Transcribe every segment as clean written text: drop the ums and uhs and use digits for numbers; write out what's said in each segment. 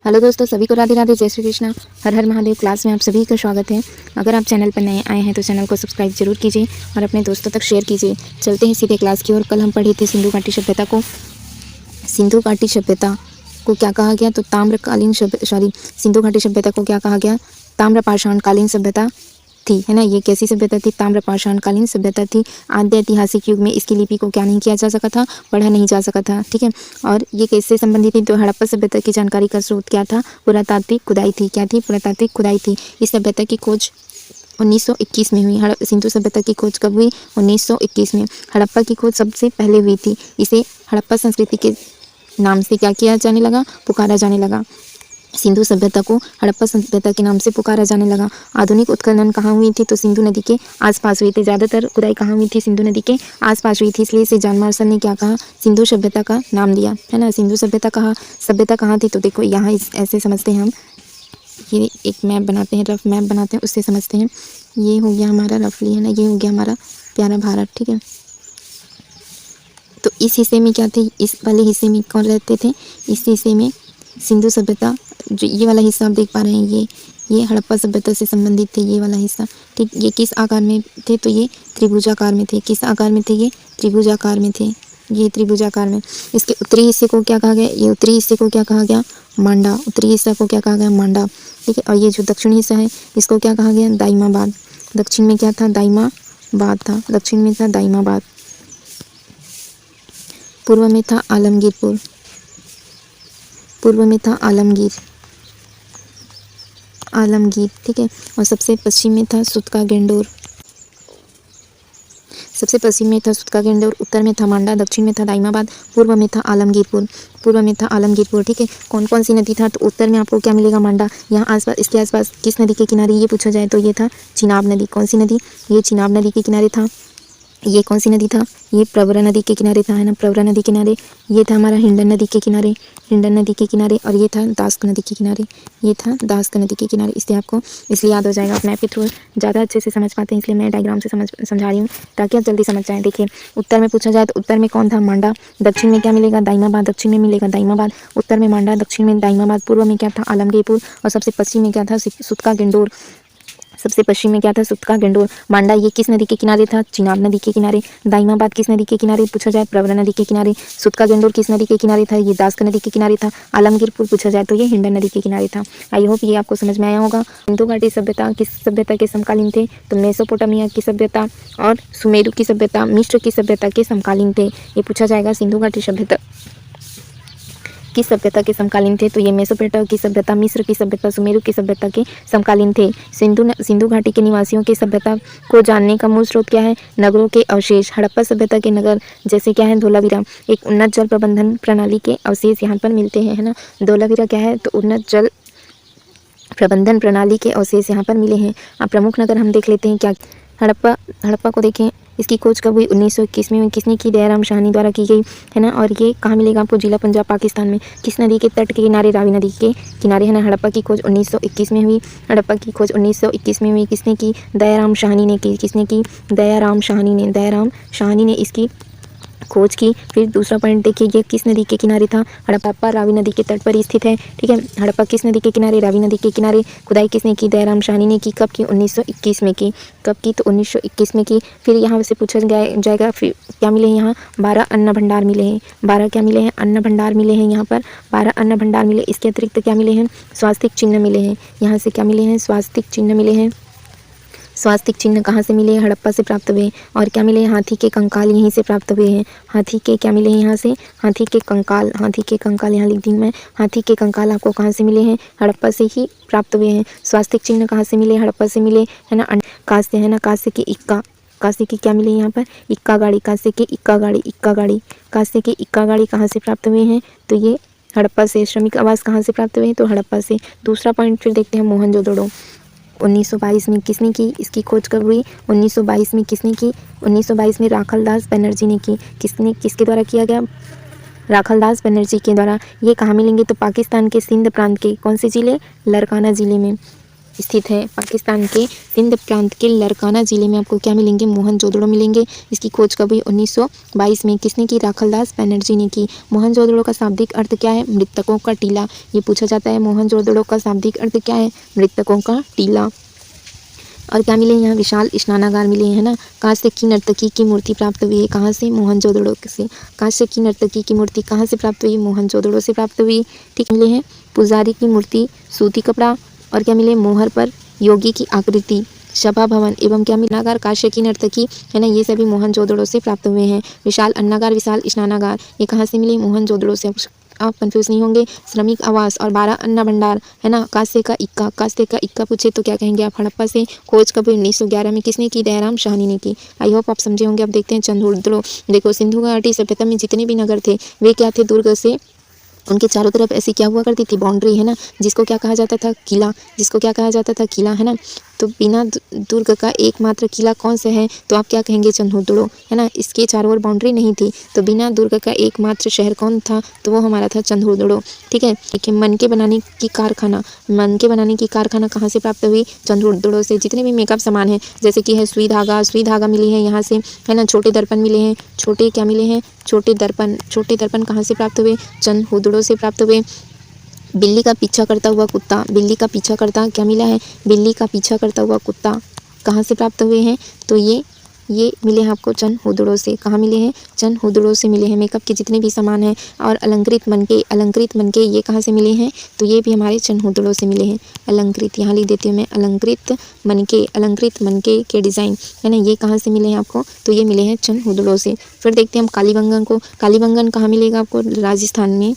Hello दोस्तों, सभी को राधे राधे, जय श्री कृष्णा, हर हर महादेव। क्लास में आप सभी का स्वागत है। अगर आप चैनल पर नए आए हैं तो चैनल को सब्सक्राइब जरूर कीजिए और अपने दोस्तों तक शेयर कीजिए। चलते हैं सीधे क्लास की ओर। कल हम पढ़े थे सिंधु घाटी सभ्यता को। सिंधु घाटी सभ्यता को क्या कहा गया? तो सिंधु घाटी सभ्यता को क्या कहा गया? ताम्रपाषाण कालीन सभ्यता थी, है ना। ये कैसी सभ्यता थी? ताम्रपाषाण कालीन सभ्यता थी। आद्य ऐतिहासिक युग में इसकी लिपि को क्या नहीं किया जा सका था? पढ़ा नहीं जा सका था, ठीक है। और ये कैसे संबंधित थी? तो हड़प्पा सभ्यता की जानकारी का स्रोत क्या था? पुरातात्विक खुदाई थी। क्या थी? पुरातात्विक खुदाई थी। इस सभ्यता की खोज 1921 में हुई। सिंधु सभ्यता की खोज कब हुई? 1921 में। हड़प्पा की खोज सबसे पहले हुई थी। इसे हड़प्पा संस्कृति के नाम से क्या किया जाने लगा? पुकारा जाने लगा। सिंधु सभ्यता को हड़प्पा सभ्यता के नाम से पुकारा जाने लगा। आधुनिक उत्खनन कहाँ हुई थी? तो सिंधु नदी के आसपास हुई थी। ज़्यादातर खुदाई कहाँ हुई थी? सिंधु नदी के आसपास हुई थी। इसलिए इसे जॉन मार्शल ने क्या कहा? सिंधु सभ्यता का नाम दिया, है ना। सिंधु सभ्यता कहाँ थी? तो देखो यहाँ ऐसे समझते हैं हम। ये एक मैप बनाते हैं, रफ मैप बनाते हैं, उससे समझते हैं। ये हो गया हमारा रफली, है ना। ये हो गया हमारा प्यारा भारत, ठीक है। तो इस हिस्से में क्या थे? इस वाले हिस्से में कौन रहते थे? इस हिस्से में सिंधु सभ्यता, जो ये वाला हिस्सा आप देख पा रहे हैं, ये हड़प्पा सभ्यता से संबंधित थे, ये वाला हिस्सा, ठीक। ये किस आकार में थे? तो ये त्रिभुजाकार में थे। किस आकार में थे? ये त्रिभुजाकार में थे। ये त्रिभुजाकार में। इसके उत्तरी हिस्से को क्या कहा गया? ये उत्तरी हिस्से को क्या कहा गया? मांडा। उत्तरी हिस्सा को क्या कहा गया? मांडा, ठीक है। और ये जो दक्षिणी हिस्सा है, इसको क्या कहा गया? दाइमाबाद। दक्षिण में क्या था? दाइमाबाद था। दक्षिण में था दाइमाबाद। पूर्व में था आलमगीरपुर। पूर्व में था आलमगीर, ठीक है। और सबसे पश्चिम में था सुतका गेंडोर। सबसे पश्चिम में था सुतका गेंडोर। उत्तर में था मांडा। दक्षिण में था दाइमाबाद। पूर्व में था आलमगीरपुर। पूर्व में था आलमगीरपुर, ठीक है। कौन कौन सी नदी था? तो उत्तर में आपको क्या मिलेगा? मांडा। यहाँ आसपास, इसके आसपास किस नदी के किनारे ये पूछा जाए तो ये था चिनाब नदी। कौन सी नदी? ये चिनाब नदी के किनारे था। ये कौन सी नदी था? ये प्रवरा नदी के किनारे था, है ना। प्रवरा नदी किनारे। ये था हमारा हिंडन नदी के किनारे, हिंडन नदी के किनारे। और ये था दास्क नदी के किनारे, ये था दास्क नदी के किनारे। इससे आपको इसलिए याद हो जाएगा। आप मैप के थ्रू ज़्यादा अच्छे से समझ पाते हैं, इसलिए मैं डायग्राम से समझा रही हूँ ताकि आप जल्दी समझ जाएँ। देखिए, उत्तर में पूछा जाए तो उत्तर में कौन था? मांडा। दक्षिण में क्या मिलेगा? दाइमाबाद। दक्षिण में मिलेगा दाइमाबाद। उत्तर में मांडा, दक्षिण में दाइमाबाद। पूर्व में क्या था? आलमगीरपुर। और सबसे पश्चिम में क्या था? सुतका गेंडोर। सबसे पश्चिम में क्या था? सुतका गेंडोर। मांडा ये किस नदी के किनारे था? चिनाब नदी के किनारे। दाइमाबाद किस नदी के किनारे पूछा जाए? प्रवरा नदी के किनारे। सुतका गेंडोर किस नदी के किनारे था? ये दास्क नदी के किनारे था। आलमगीरपुर पूछा जाए तो ये हिंडन नदी के किनारे था। आई होप ये आपको समझ में आया होगा। सिंधु घाटी सभ्यता किस सभ्यता के समकालीन थे? तो मेसोपोटामिया की सभ्यता और सुमेरु की सभ्यता, मिस्र की सभ्यता के समकालीन थे। ये पूछा जाएगा सिंधु घाटी सभ्यता किस सभ्यता के समकालीन थे? तो ये मेसोपोटामिया की सभ्यता, मिस्र की सभ्यता, सुमेरु की सभ्यता के समकालीन थे। सिंधु घाटी के निवासियों की सभ्यता को जानने का मूल स्रोत क्या है? नगरों के अवशेष। हड़प्पा सभ्यता के नगर जैसे क्या है? धोलावीरा, एक उन्नत जल प्रबंधन प्रणाली के अवशेष यहाँ पर मिलते हैं, है ना। धोलावीरा क्या है? तो उन्नत जल प्रबंधन प्रणाली के अवशेष यहाँ पर मिले हैं। अब प्रमुख नगर हम देख लेते हैं। क्या हड़प्पा को देखें, इसकी खोज कब हुई? 1921 में किसने की? दयाराम शाहनी द्वारा की गई, है ना। और ये कहाँ मिलेगा आपको? जिला पंजाब, पाकिस्तान में। किस नदी के तट के किनारे? रावी नदी के किनारे, है ना। हड़प्पा की खोज 1921 में हुई। हड़प्पा की खोज 1921 में हुई। किसने की? दयाराम शाहनी ने की। किसने की? दयाराम शाहनी ने इसकी खोज की। फिर दूसरा पॉइंट देखिए, ये किस नदी के किनारे था? हड़प्पा रावी नदी के तट पर स्थित है, ठीक है। हड़प्पा किस नदी के किनारे? रावी नदी के किनारे। खुदाई किसने की? दयाराम शाहनी ने की। कब की? 1921 में की। कब की? तो 1921 में की। फिर यहाँ से पूछा जाएगा फिर क्या मिले हैं यहाँ? 12 अन्न भंडार मिले हैं। 12 क्या मिले हैं? अन्न भंडार मिले हैं यहाँ पर। 12 अन्न भंडार मिले। इसके अतिरिक्त क्या मिले हैं? स्वास्तिक चिन्ह मिले हैं। यहाँ से क्या मिले हैं? स्वास्तिक चिन्ह मिले हैं। स्वास्तिक चिन्ह कहाँ से मिले? हड़प्पा से प्राप्त हुए। और क्या मिले? हाथी के कंकाल यहीं से प्राप्त हुए हैं। हाथी के क्या मिले हैं यहाँ से? हाथी के कंकाल यहाँ लिख दी मैं। हाथी के कंकाल आपको कहाँ से मिले हैं? हड़प्पा से ही प्राप्त हुए हैं। स्वास्तिक चिन्ह कहाँ से मिले? हड़प्पा से मिले, है ना। कांस्य, है ना। कांस्य के इक्का, कांस्य की क्या मिले यहाँ पर? इक्का गाड़ी। कांस्य के इक्का गाड़ी। कांस्य के इक्का गाड़ी कहाँ से प्राप्त हुए हैं? तो ये हड़प्पा से। श्रमिक आवास कहाँ से प्राप्त हुए हैं? तो हड़प्पा से। दूसरा पॉइंट फिर देखते हैं, मोहनजोदड़ो 1922 में किसने की? इसकी खोज कब हुई? 1922 में किसने की? 1922 में राखलदास बनर्जी ने की। किसके द्वारा किया गया? राखलदास बनर्जी के द्वारा। ये कहाँ मिलेंगे? तो पाकिस्तान के सिंध प्रांत के कौन से ज़िले? लरकाना ज़िले में। स्थित है। पाकिस्तान के सिंध प्रांत के लरकाना जिले में आपको क्या मिलेंगे, मोहनजोदड़ो मिलेंगे। इसकी खोज कब हुई, 1922 में। किसने की, राखलदास बनर्जी ने की। मोहनजोदड़ो का शाब्दिक अर्थ क्या है, मृतकों का टीला। ये पूछा जाता है, मोहनजोदड़ो का शाब्दिक अर्थ क्या है, मृतकों का टीला। और क्या मिले यहाँ, विशाल स्नानागार मिले हैं ना। कांस्य की नर्तकी की मूर्ति प्राप्त हुई है, कहाँ से, मोहनजोदड़ो से। कांस्य की नर्तकी की मूर्ति कहाँ से प्राप्त हुई, मोहनजोदड़ो से प्राप्त हुई। ठीक, मिले हैं पुजारी की मूर्ति, सूती कपड़ा। और क्या मिले, मोहर पर योगी की आकृति, सभा भवन एवं क्या मिलागार, कांस्य की नर्तकी है ना, ये सभी मोहनजोदड़ो से प्राप्त हुए हैं। विशाल अन्नागार, विशाल स्नानागार, ये कहाँ से मिले, मोहनजोदड़ो से। आप कंफ्यूज नहीं होंगे। श्रमिक आवास और 12 अन्ना भंडार है ना, कांस्य का इक्का, कांस्य का इक्का पूछे तो क्या कहेंगे आप, हड़प्पा से। खोज कब 1911 में। किसने की, दयाराम साहनी ने की। आई होप आप समझे होंगे। अब देखते हैं चंद्रहुदड़ो। देखो, सिंधु घाटी सभ्यता में जितने भी नगर थे वे क्या थे, दुर्ग से, उनके चारों तरफ ऐसी क्या हुआ करती थी, बाउंड्री है ना, जिसको क्या कहा जाता था, किला। जिसको क्या कहा जाता था, किला है ना। तो बिना दुर्ग का एकमात्र किला कौन सा है, तो आप क्या कहेंगे, चंद्रहुदड़ो है ना। इसके चारों ओर बाउंड्री नहीं थी, तो बिना दुर्ग का एकमात्र शहर कौन था, तो वो हमारा था चंद्रहुदड़ो। ठीक है। देखिए, मन के बनाने की कारखाना, मन के बनाने की कारखाना कहाँ से प्राप्त हुई, चंद्रहुदड़ो से। जितने भी मेकअप सामान है, जैसे कि है सुई धागा, सुई धागा मिली है यहाँ से है ना। छोटे दर्पण मिले हैं, छोटे क्या मिले हैं, छोटे दर्पण। छोटे दर्पण कहाँ से प्राप्त हुए, चंद्रहुदड़ो से प्राप्त हुए। बिल्ली का पीछा करता हुआ कुत्ता, बिल्ली का पीछा करता क्या मिला है, बिल्ली का पीछा करता हुआ कुत्ता कहाँ से प्राप्त हुए हैं, तो ये मिले हैं आपको चंद्रहुदड़ो से। कहाँ मिले हैं, चंद्रहुदड़ो से मिले हैं। मेकअप के जितने भी सामान हैं और अलंकृत मनके ये कहाँ से मिले हैं, तो ये भी हमारे चंद्रहुदड़ो से मिले हैं। अलंकृत यहाँ लिख देती हूँ मैं, अलंकृत मनके के डिज़ाइन है ना, ये कहाँ से मिले हैं आपको, तो ये मिले हैं चंद्रहुदड़ो से। फिर देखते हैं हम कालीबंगन को। कालीबंगन कहाँ मिलेगा आपको, राजस्थान में।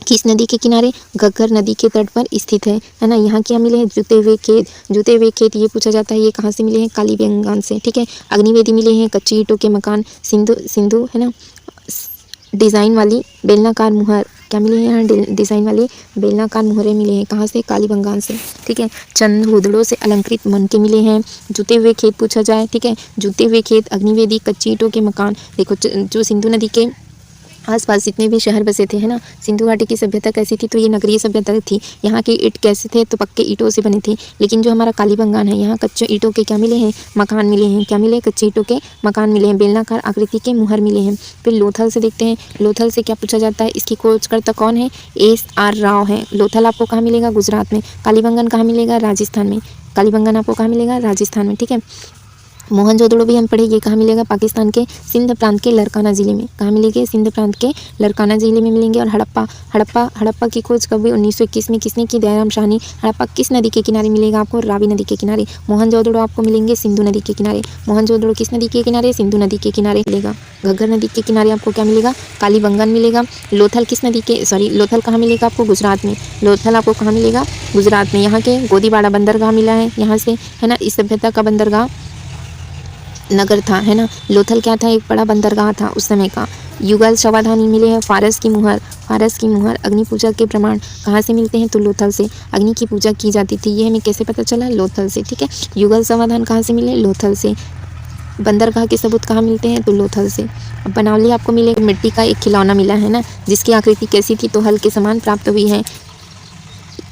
किस नदी के किनारे, घग्गर नदी के तट पर स्थित है ना। यहाँ क्या मिले हैं, जुते हुए खेत, ये पूछा जाता है, ये कहाँ से मिले हैं, कालीबंगन से। ठीक है। अग्निवेदी मिले हैं, कच्ची ईंटों के मकान, सिंधु है ना, डिज़ाइन वाली बेलनाकार मुहर, क्या मिले हैं यहाँ, डिज़ाइन वाली बेलनाकार मुहरें मिले हैं, कहाँ से, कालीबंगान से। ठीक है। चंद्रहुदड़ो से अलंकृत मनके मिले हैं। जुते हुए खेत पूछा जाए, ठीक है, जुते हुए खेत, अग्निवेदी, कच्ची ईंटों के मकान। देखो, जो सिंधु नदी के आसपास जितने भी शहर बसे थे है ना, सिंधु घाटी की सभ्यता कैसी थी, तो ये नगरीय सभ्यता थी। यहाँ के ईंट कैसे थे, तो पक्के ईंटों से बने थे। लेकिन जो हमारा कालीबंगान है, यहाँ कच्चे ईंटों के क्या मिले हैं, मकान मिले हैं। क्या मिले, कच्चे ईंटों के मकान मिले हैं, बेलनाकार आकृति के मुहर मिले हैं। फिर लोथल से देखते हैं, लोथल से क्या पूछा जाता है, इसकी खोजकर्ता कौन है, SR राव है। लोथल आपको कहाँ मिलेगा, गुजरात में। कालीबंगन कहाँ मिलेगा, राजस्थान में। कालीबंगन आपको कहाँ मिलेगा, राजस्थान में। ठीक है। मोहनजोदड़ो भी हम पढ़े, ये कहाँ मिलेगा, पाकिस्तान के सिंध प्रांत के लरकाना ज़िले में। कहाँ मिलेंगे, सिंध प्रांत के लरकाना ज़िले में मिलेंगे। और हड़प्पा की खोज कब हुई, 1921 में। किसने की, दयाराम साहनी। हड़प्पा किस नदी के किनारे मिलेगा आपको, रावी नदी के किनारे। मोहनजोदड़ो आपको मिलेंगे सिंधु नदी के किनारे। मोहनजोदड़ो किस नदी के किनारे, सिंधु नदी के किनारे मिलेगा। घग्गर नदी के किनारे आपको क्या मिलेगा, कालीबंगन मिलेगा। लोथल किस नदी के, लोथल कहाँ मिलेगा आपको, गुजरात में। लोथल आपको कहाँ मिलेगा, गुजरात में। यहाँ के गोदीबाड़ा बंदरगाह मिला है यहाँ से है ना। इस सभ्यता का बंदरगाह नगर था है ना। लोथल क्या था, एक बड़ा बंदरगाह था उस समय का। युगल समाधानी मिले हैं, फारस की मुहर। अग्नि पूजा के प्रमाण कहाँ से मिलते हैं, तो लोथल से। अग्नि की पूजा की जाती थी, ये हमें कैसे पता चला, लोथल से। ठीक है। युगल समाधान कहाँ से मिले, लोथल से। बंदरगाह के सबूत कहाँ मिलते हैं, तो लोथल से। अब बनौली आपको मिले, मिट्टी का एक खिलौना मिला है ना, जिसकी आकृति कैसी थी, तो हल के समान प्राप्त हुई है।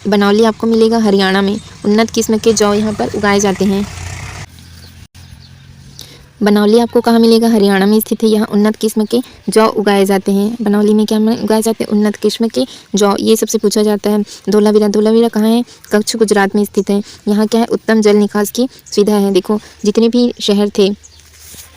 बनौली आपको मिलेगा हरियाणा में। उन्नत किस्म के जौ यहाँ पर उगाए जाते हैं। बनौली आपको कहाँ मिलेगा, हरियाणा में स्थित है। यहाँ उन्नत किस्म के जौ उगाए जाते हैं। बनौली में क्या उगाए जाते हैं, उन्नत किस्म के जौ। ये सबसे पूछा जाता है। धोलावीरा कहाँ है, कच्छ गुजरात में स्थित है। यहाँ क्या है, उत्तम जल निकास की सुविधा है। देखो, जितने भी शहर थे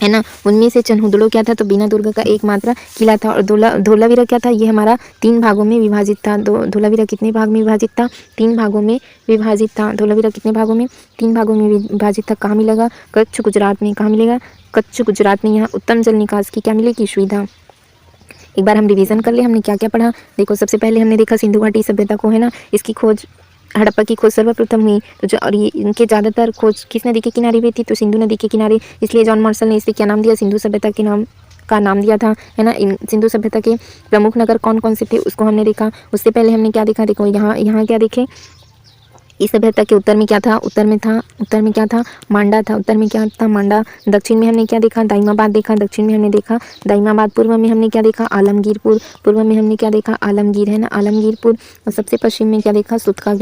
है ना, उनमें से चंद्रहुदड़ो क्या था, तो बिना दुर्ग का एकमात्र किला था। और धोलावीरा क्या था, ये हमारा 3 भागों में विभाजित था। धोलावीरा कितने भाग में विभाजित था, 3 भागों में विभाजित था। धोलावीरा कितने भागों में, 3 भागों में विभाजित था। कहाँ मिलेगा, कच्छ गुजरात में। कहाँ मिलेगा, कच्छ गुजरात में। यहाँ उत्तम जल निकास की क्या मिलेगी, सुविधा। एक बार हम रिवीजन कर ले, हमने क्या क्या पढ़ा। देखो, सबसे पहले हमने देखा सिंधु घाटी सभ्यता को है ना, इसकी खोज, हड़प्पा की खोज सर्वप्रथम हुई। तो जो, और ये इनके ज़्यादातर खोज किस नदी के किनारे हुई थी, तो सिंधु नदी के किनारे। इसलिए जॉन मार्शल ने इसे क्या नाम दिया, सिंधु सभ्यता के नाम का नाम दिया था है ना। इन सिंधु सभ्यता के प्रमुख नगर कौन कौन से थे, उसको हमने देखा। उससे पहले हमने क्या देखा, देखो यहाँ क्या देखे, इस सभ्यता के उत्तर में क्या था, उत्तर में क्या था, मांडा था। उत्तर में क्या था, मांडा। दक्षिण में हमने क्या देखा, दाइमाबाद देखा। दक्षिण में हमने देखा दाइमाबाद। पूर्व में हमने क्या देखा, आलमगीरपुर। पूर्व में हमने क्या देखा, आलमगीर है ना, आलमगीरपुर। और सबसे पश्चिम में क्या देखा, सुतका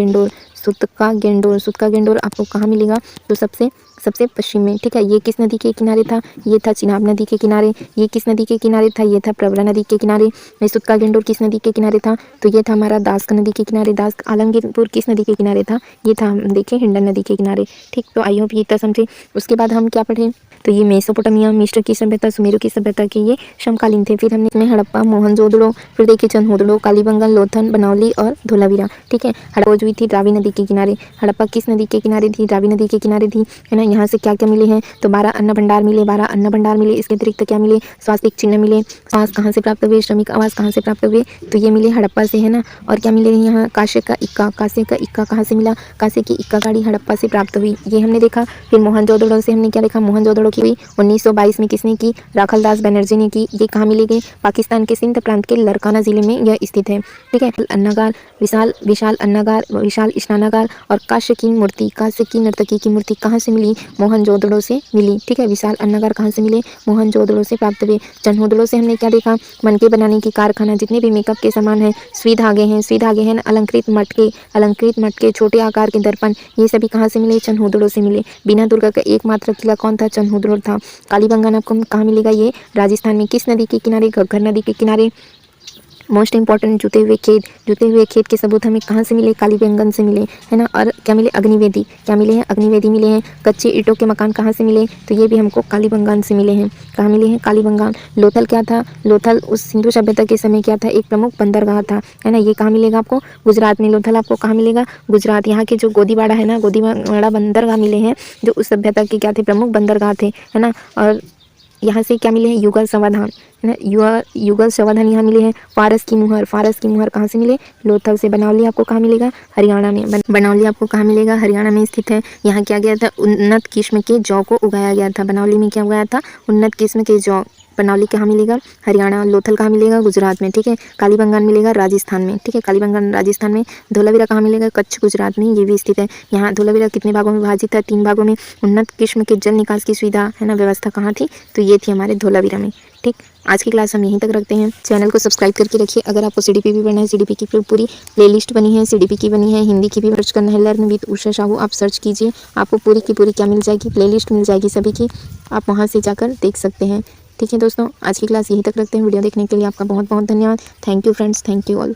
सुतका गेंडोर। सुतका गेंडोर आपको कहाँ मिलेगा? तो सबसे पश्चिम में, ठीक है। ये किस नदी के किनारे था? ये था चिनाब नदी के किनारे। ये किस नदी के किनारे था? ये था प्रवरा नदी के किनारे। ये सुतका गेंडोर किस नदी के किनारे था? तो ये था हमारा दास्क नदी के किनारे। दास्क आलमगीरपुर किस नदी के किनारे था? ये था, हम देखें, हिंडन नदी के किनारे, ठीक। तो आई होप ये इतना समझे। उसके बाद हम क्या पढ़े? तो ये मेसोपोटामिया, मिस्र की सभ्यता, सुमेरु की सभ्यता के ये समकालीन थे। फिर हमने इसमें हड़प्पा, मोहनजोदड़ो, फिर देखिए चंदहोदड़ो, कालीबंगन, लोथल, बनौली और धोलावीरा, ठीक है। हड़प्पा हुई थी रावी नदी के किनारे। हड़प्पा किस नदी के किनारे थी? रावी नदी के किनारे थी, है ना। यहाँ से क्या क्या मिले हैं? तो 12 अन्न भंडार मिले, 12 अन्न भंडार मिले। इसके अतिरिक्त क्या मिले? स्वास्तिक चिन्ह मिले। आवास कहाँ से प्राप्त हुए? श्रमिक आवास कहाँ से प्राप्त हुए? तो ये मिले हड़प्पा से, है ना। और क्या मिले यहाँ? कांसे का इक्का। कांसे का इक्का कहाँ से मिला? कांसे की इक्का गाड़ी हड़प्पा से प्राप्त हुई, ये हमने देखा। फिर मोहनजोदड़ो से हमने क्या देखा? मोहनजोदड़ो की हुई 1922 में किसने की? राखलदास बनर्जी ने की। ये कहाँ मिलेगी? पाकिस्तान के सिंध प्रांत के लरकाना जिले में यह स्थित है, ठीक है। अन्नागार, विशाल अन्नागार, विशाल स्नानागार और कांस्य की मूर्ति, कांस्य की नर्तकी की मूर्ति कहाँ से मिली? मोहनजोदड़ो से मिली, ठीक है। विशाल अन्नागार कहाँ से मिले? मोहनजोदड़ो से प्राप्त हुए। चंदहोदड़ो से हमने क्या देखा? मनके बनाने की कारखाना, जितने भी मेकअप के सामान है, सुई धागे हैं, अलंकृत मटके, छोटे आकार के दर्पण, ये सभी कहाँ से मिले? चंदहोदड़ो से मिले। बीना दुर्गा का एकमात्र किला कौन था? चंदहोदड़ो था। कालीबंगन आपको कहाँ मिलेगा? ये राजस्थान में। किस नदी के किनारे? घग्गर नदी के किनारे। मोस्ट इंपॉर्टेंट, जुते हुए खेत के सबूत हमें कहाँ से मिले? कालीबंगन से मिले, है ना। और क्या मिले? अग्निवेदी, क्या मिले हैं? अग्निवेदी मिले हैं। कच्चे ईंटों के मकान कहाँ से मिले? तो ये भी हमको कालीबंगन से मिले हैं। कहाँ मिले हैं? कालीबंगन। लोथल क्या था? लोथल उस सिंधु सभ्यता के समय क्या था? एक प्रमुख बंदरगाह था, है ना। ये कहाँ मिलेगा आपको? गुजरात में। लोथल आपको कहाँ मिलेगा? गुजरात। यहाँ के जो गोदीवाड़ा है ना, गोदीवाड़ा बंदरगाह मिले हैं, जो उस सभ्यता के क्या थे? प्रमुख बंदरगाह थे, है ना। और यहाँ से क्या मिले हैं? युगल समाधान, है ना। युगल समाधान यहाँ मिले हैं। फारस की मुहर कहाँ से मिले? लोथल से। बनौली आपको कहाँ मिलेगा? हरियाणा में। बनौली आपको कहाँ मिलेगा? हरियाणा में स्थित है। यहाँ क्या गया था? उन्नत किस्म के जौ को उगाया गया था। बनौली में क्या उगाया था? उन्नत किस्म के जौ। बनौली कहाँ मिलेगा? हरियाणा। लोथल कहाँ मिलेगा? गुजरात में, ठीक है। कालीबंगन मिलेगा राजस्थान में, ठीक है। कालीबंगन राजस्थान में। धोलावीरा कहाँ मिलेगा? कच्छ, गुजरात में, ये भी स्थित है। यहाँ धोलावीरा कितने भागों में विभाजित है? 3 भागों में। उन्नत किस्म के जल निकास की सुविधा, है ना, व्यवस्था कहाँ थी? तो ये थी हमारे धोलावीरा में, ठीक। आज की क्लास हम यहीं तक रखते हैं। चैनल को सब्सक्राइब करके रखिए। अगर आपको सीडीपी भी पढ़ना है, सीडीपी की पूरी प्लेलिस्ट बनी है, सीडीपी की बनी है, हिंदी की भी सर्च करना है, लर्न विद उषा साहू, आप सर्च कीजिए, आपको पूरी की पूरी क्या मिल जाएगी? प्लेलिस्ट मिल जाएगी सभी की, आप वहाँ से जाकर देख सकते हैं, ठीक है दोस्तों। आज की क्लास यहीं तक रखते हैं। वीडियो देखने के लिए आपका बहुत बहुत धन्यवाद। Thank you friends, thank you all.